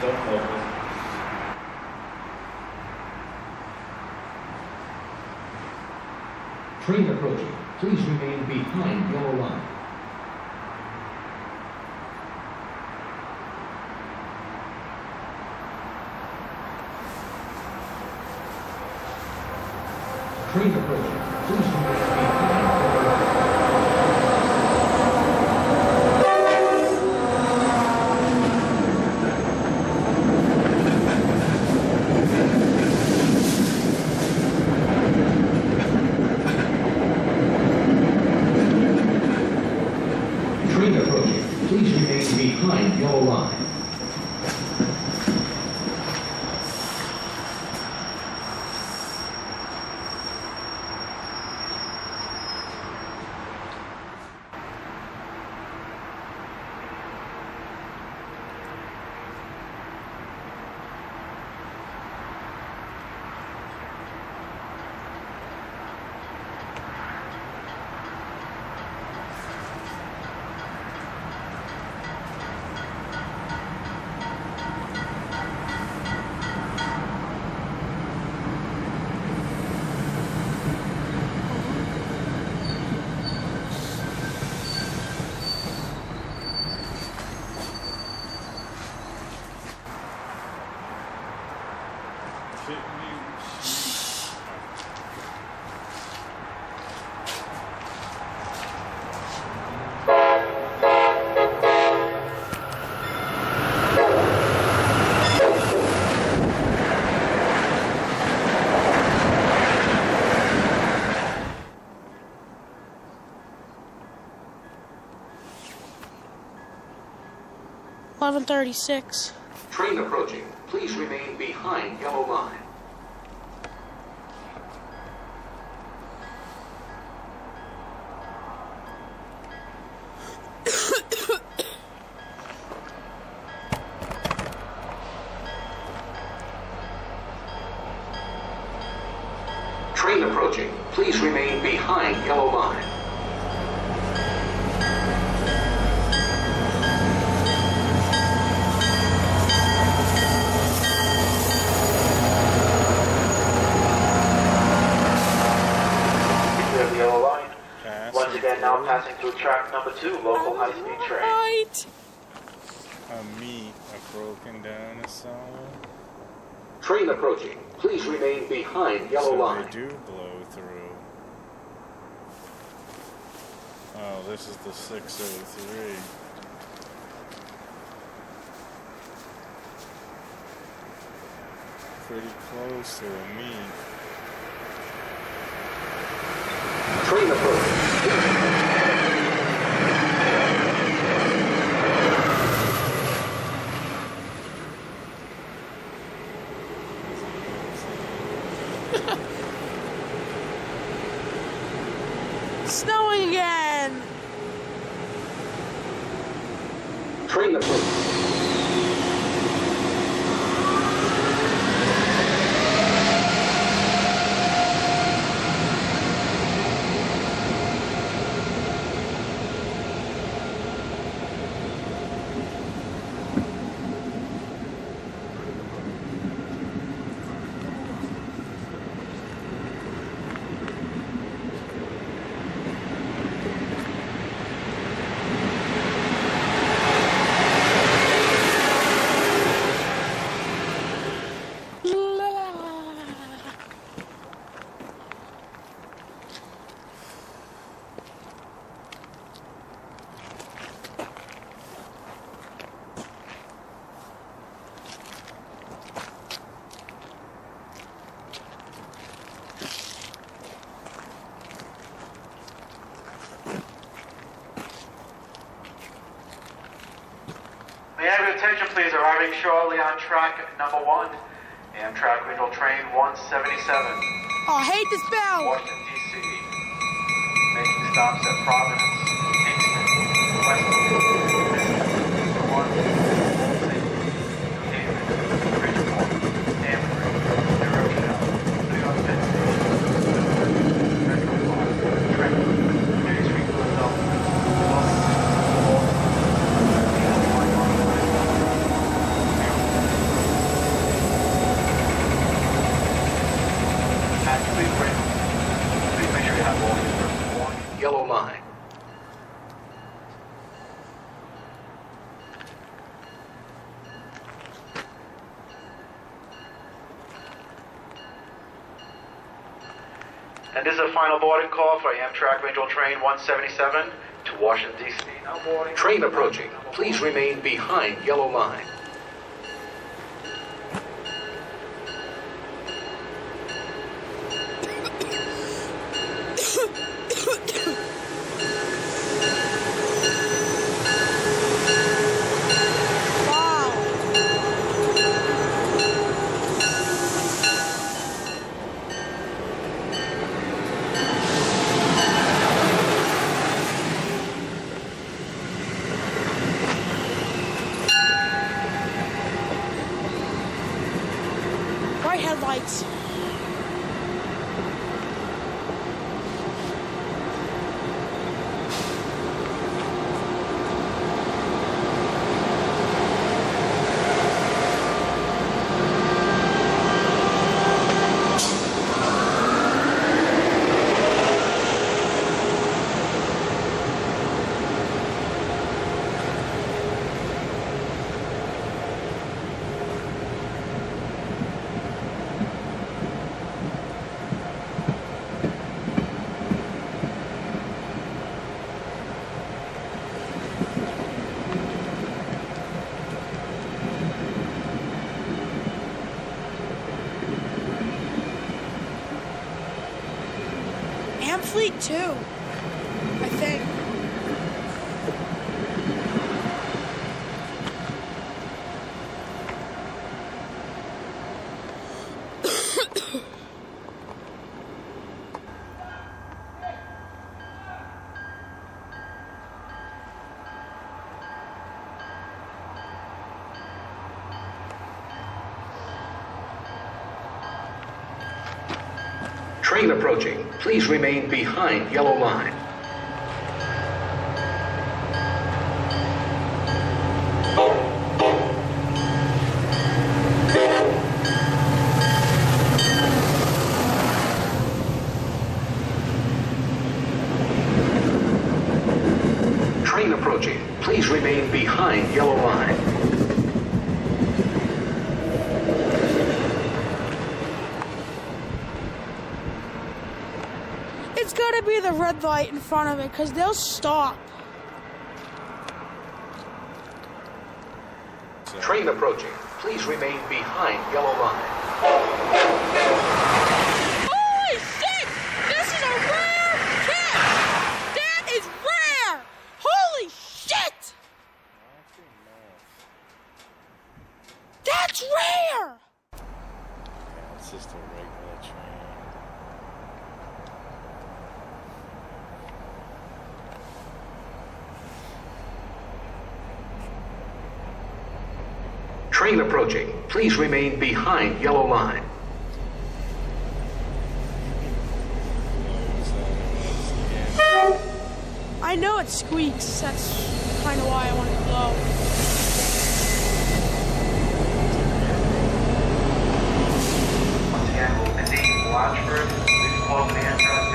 don't focus. Train approaching. Please remain behind yellow line. Train approaching. Please remain behind yellow line. Train approaching. Please remain behind yellow line. $11:36. Train approaching. Please remain behind yellow line. Train approaching. Please remain behind yellow line. Clear the yellow line. Once again, now passing through track number 2, local high-speed train. Right. Me, a broken down asylum. Train approaching. Please remain behind yellow So line. they do blow through. Oh, this is the 603. Pretty close to a me. Train approaching. Snowing again. Train approaching. May I have your attention, please? Arriving shortly on track number 1, Amtrak Regional Train 177, Oh, I hate this bell. Washington, D.C. Making stops at Providence, Kingston, Weston, One, New Haven, Bridgeport, Danbury, New Rochelle, New York Penn Station, Metro Park, Trenton, Union Street, Philadelphia, Baltimore, Baltimore, And this is a final boarding call for Amtrak Regional Train 177 to Washington, D.C. Now boarding. Train approaching. Please remain behind yellow line. Bright headlights. Fleet too, I think. Train approaching. Please remain behind yellow line. Train approaching. Please remain behind yellow line. It's gotta be the red light in front of it, because they'll stop. Train approaching. Please remain behind yellow line. Holy shit! This is a rare catch! That is rare! Holy shit! That's rare! It's just a regular train. Train approaching. Please remain behind yellow line. I know it squeaks. That's kind of why I want it to blow. Once again, we'll indeed watch for it. Please close the Amtrak